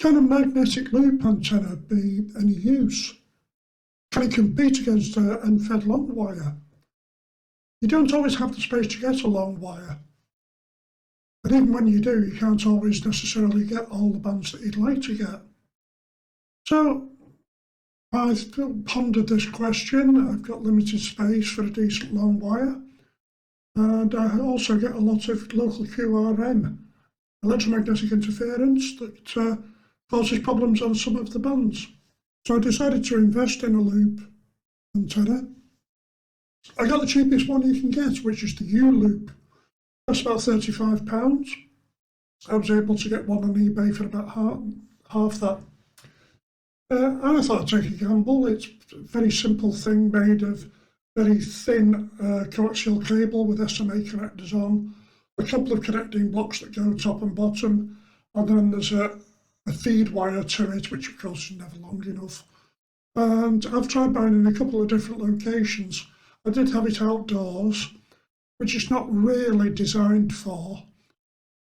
Can a magnetic loop antenna be any use? Can it compete against an end-fed long wire? You don't always have the space to get a long wire. But even when you do, you can't always necessarily get all the bands that you'd like to get. So I've pondered this question. I've got limited space for a decent long wire. And I also get a lot of local QRM, electromagnetic interference, that causes problems on some of the bands. So I decided to invest in a loop antenna. I got the cheapest one you can get, which is the YouLoop. That's about £35. I was able to get one on eBay for about half that. And I thought I'd take a gamble. It's a very simple thing made of very thin coaxial cable with SMA connectors on, a couple of connecting blocks that go top and bottom, and then there's a feed wire to it, which of course is never long enough. And I've tried buying in a couple of different locations. I did have it outdoors, which it's not really designed for.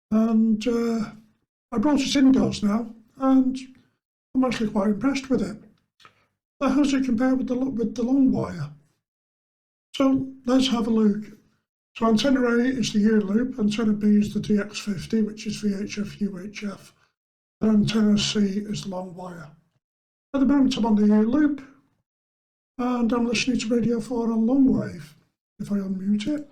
And I brought it indoors now, and I'm actually quite impressed with it. But how does it compare with the Longwire? So let's have a look. So antenna A is the YouLoop, antenna B is the DX50, which is VHF UHF, and antenna C is the Longwire. At the moment I'm on the YouLoop, and I'm listening to Radio 4 on Longwave. If I unmute it.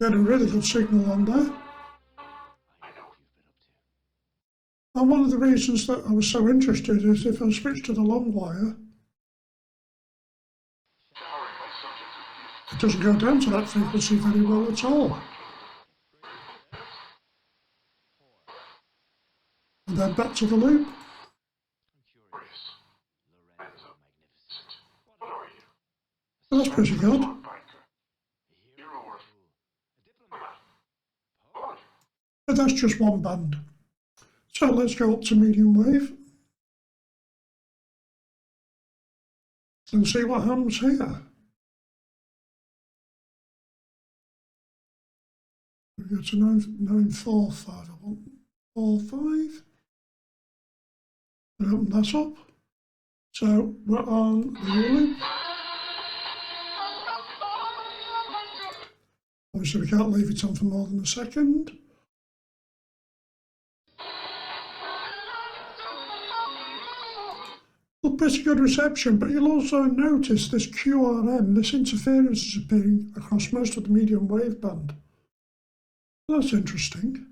Get a really good signal on there. And one of the reasons that I was so interested is if I switch to the Longwire, it doesn't go down to that frequency very well at all. And then back to the loop. Well, that's pretty good. But that's just one band. So let's go up to medium wave and see what happens here. We go to 945. I want 45. And open that up. So we're on the YouLoop. Obviously we can't leave it on for more than a second. Well, pretty good reception, but you'll also notice this QRM, this interference is appearing across most of the medium wave band. That's interesting.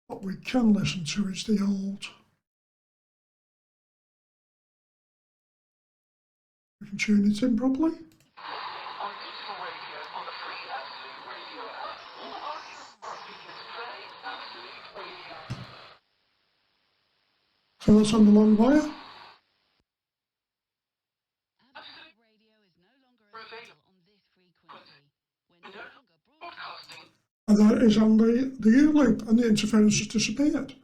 What we can listen to is the old. We can tune it in properly. So that's on the Longwire. And that is on the YouLoop, and the interference has disappeared.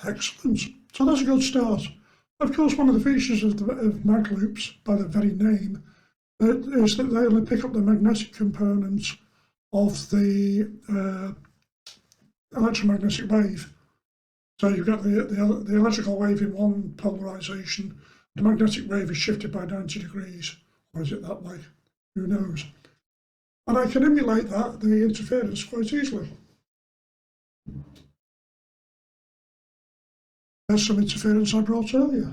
Excellent. So that's a good start. Of course, one of the features of mag loops, by the very name, is that they only pick up the magnetic components of the electromagnetic wave. So you've got the electrical wave in one polarization, the magnetic wave is shifted by 90 degrees, or is it that way? Who knows? And I can emulate that, the interference, quite easily. There's some interference I brought earlier.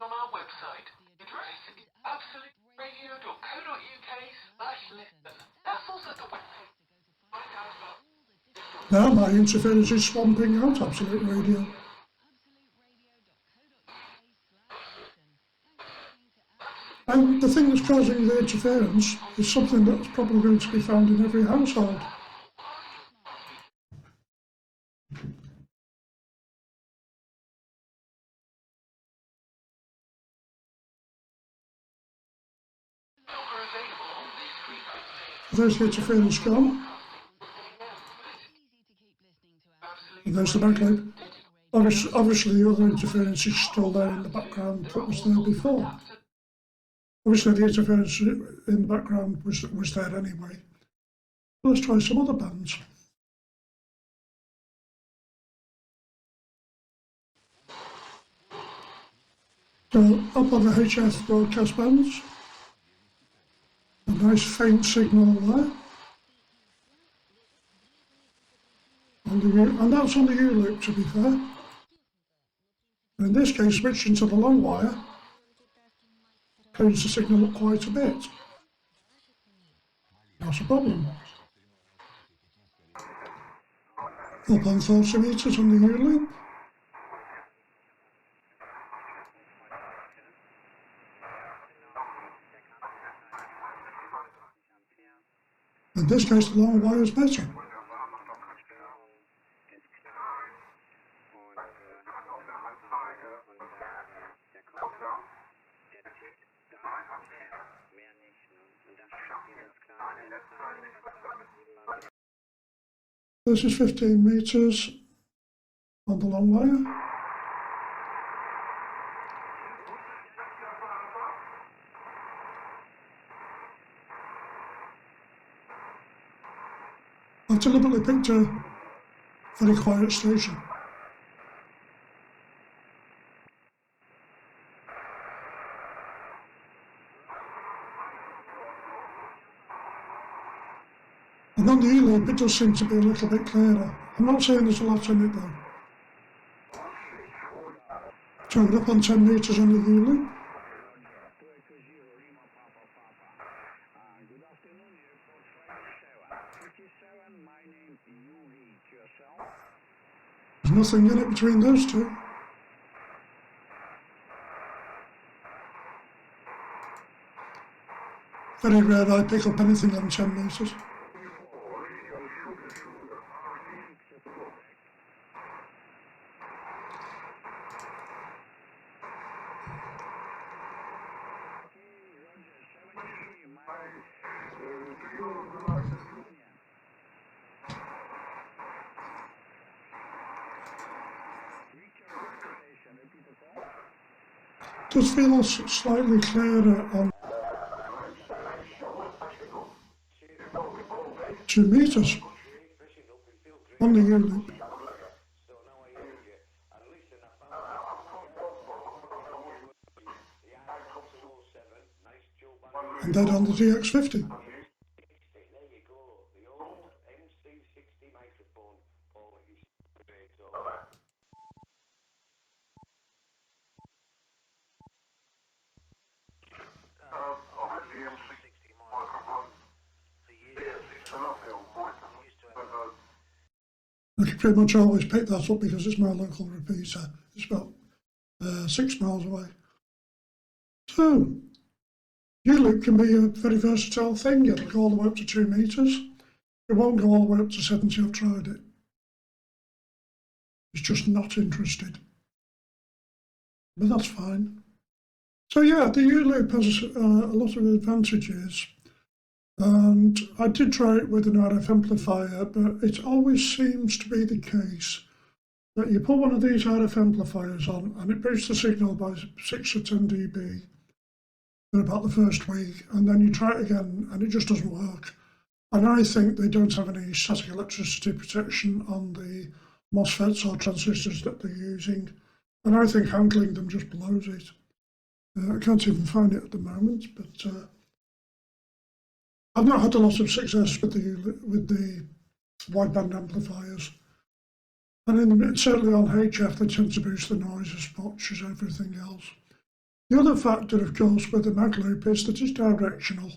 On our website, the address is absoluteradio.co.uk/listen. That's also the website. Now my interference is swamping out Absolute Radio. And the thing that's causing the interference is something that's probably going to be found in every household. There's the interference gone. And there's the back loop. Obviously the other interference is still there in the background that was there before. Obviously the interference in the background was there anyway. Let's try some other bands. So up on the HF broadcast bands, a nice faint signal there. And that's on the YouLoop, to be fair. In this case, switching to the Longwire turns the signal up quite a bit. Not a problem. Up on 40 meters on the YouLoop. In this case, the Longwire is better. This is 15 meters on the Longwire. I deliberately picked a very quiet station. And on the YouLoop it does seem to be a little bit clearer. I'm not saying there's a lot in it though. So we're up on 10 meters on the YouLoop. There's nothing in it between those two. Very rare I pick up anything on 10 meters. Does feel slightly clearer on 2 meters on the YouLoop. And then on the DX50. I can pretty much always pick that up because it's my local repeater. It's about 6 miles away. So, YouLoop can be a very versatile thing. It'll go all the way up to 2 meters. It won't go all the way up to 70. I've tried it. It's just not interested. But that's fine. So yeah, the YouLoop has a lot of advantages. And I did try it with an RF amplifier, but it always seems to be the case that you put one of these RF amplifiers on and it boosts the signal by 6 or 10 dB for about the first week, and then you try it again and it just doesn't work. And I think they don't have any static electricity protection on the MOSFETs or transistors that they're using, and I think handling them just blows it. I can't even find it at the moment, but I've not had a lot of success with the wideband amplifiers, and certainly on HF they tend to boost the noise as much as everything else. The other factor, of course, with the mag loop is that it's directional,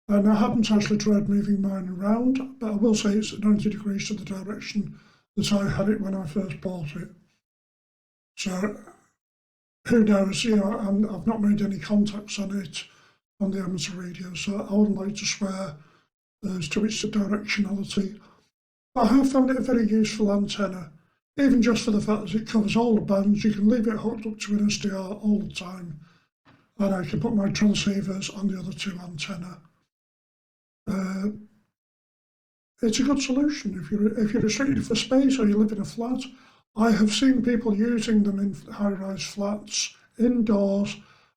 and I haven't actually tried moving mine around, but I will say it's 90 degrees to the direction that I had it when I first bought it. So who knows? You know, I've not made any contacts on it on the amateur radio, so I wouldn't like to swear as to its directionality. But I have found it a very useful antenna, even just for the fact that it covers all the bands. You can leave it hooked up to an SDR all the time, and I can put my transceivers on the other 2 antenna. It's a good solution if you're restricted for space or you live in a flat. I have seen people using them in high-rise flats, indoors,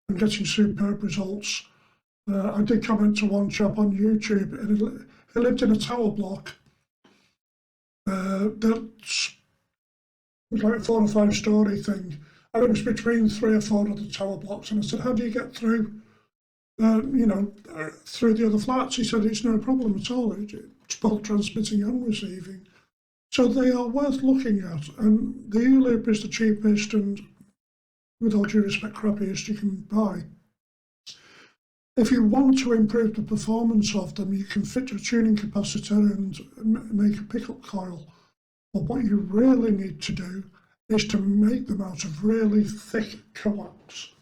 and getting superb results. I did comment to one chap on YouTube, and he lived in a tower block that's like a 4 or 5 story thing, and it was between 3 or 4 other tower blocks. And I said, "How do you get through? Through the other flats?" He said, "It's no problem at all. It's both transmitting and receiving." So they are worth looking at, and the YouLoop is the cheapest and, with all due respect, crappiest you can buy. If you want to improve the performance of them, you can fit a tuning capacitor and make a pickup coil. But what you really need to do is to make them out of really thick coax,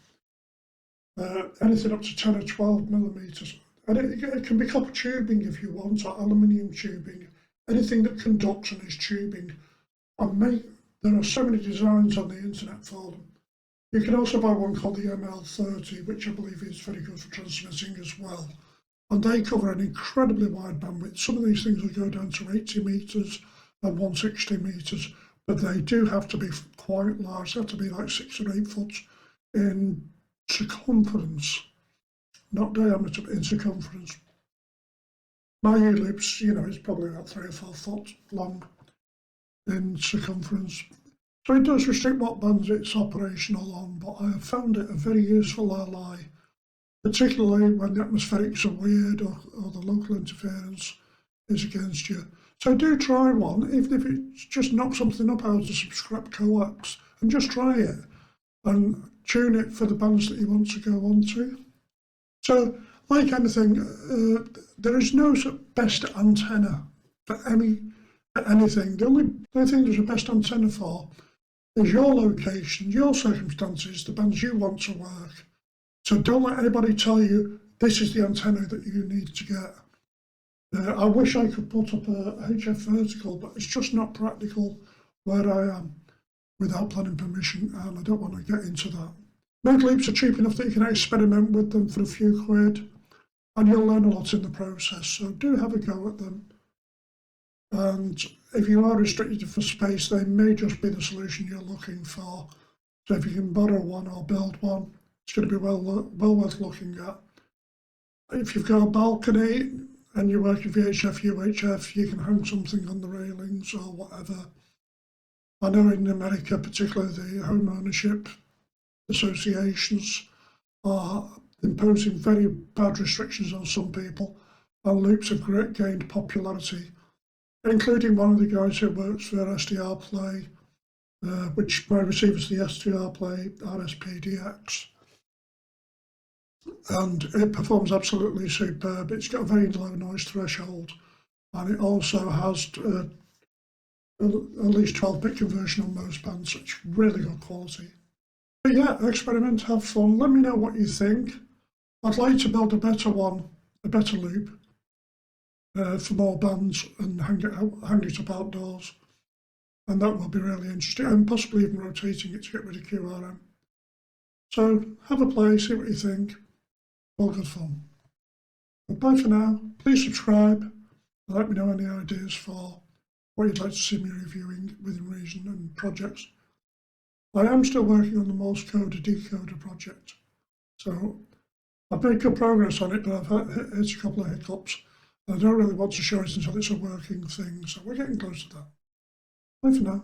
anything up to 10 or 12 millimeters. And it can be copper tubing if you want, or aluminium tubing, anything that conducts and is tubing. There are so many designs on the internet for them. You can also buy one called the ML30, which I believe is very good for transmitting as well. And they cover an incredibly wide bandwidth. Some of these things will go down to 80 meters and 160 meters, but they do have to be quite large. They have to be like 6 or 8 foot in circumference, not diameter, but in circumference. My YouLoop's, is probably about 3 or 4 foot long in circumference. So it does restrict what bands it's operational on, but I have found it a very useful ally, particularly when the atmospherics are weird or the local interference is against you. So do try one, even if it's just knock something up out of some scrap coax, and just try it and tune it for the bands that you want to go on to. So, like anything, there is no best antenna for anything. The only thing there's a best antenna for is your location, your circumstances, the bands you want to work. So don't let anybody tell you this is the antenna that you need to get. I wish I could put up a HF vertical, but it's just not practical where I am without planning permission, and I don't want to get into that. Mode leaps are cheap enough that you can experiment with them for a few quid, and you'll learn a lot in the process, so do have a go at them. And if you are restricted for space, they may just be the solution you're looking for. So if you can borrow one or build one, it's going to be well worth looking at. If you've got a balcony and you're working VHF, UHF, you can hang something on the railings or whatever. I know in America, particularly the home ownership associations are imposing very bad restrictions on some people, and loops have gained popularity, including one of the guys who works for SDR Play, which my receiver's the SDR Play RSPDX. And it performs absolutely superb. It's got a very low noise threshold, and it also has at least 12-bit conversion on most bands, so it's really good quality. But yeah, experiment, have fun. Let me know what you think. I'd like to build a better one, a better loop for more bands and hang it up outdoors. And that will be really interesting, and possibly even rotating it to get rid of QRM. So have a play, see what you think. All good fun. But bye for now. Please subscribe and let me know any ideas for what you'd like to see me reviewing within reason and projects. I am still working on the Morse code decoder project. So I've made good progress on it, but I've hit a couple of hiccups. I don't really want to show it until it's a working thing, so we're getting close to that. Bye for now.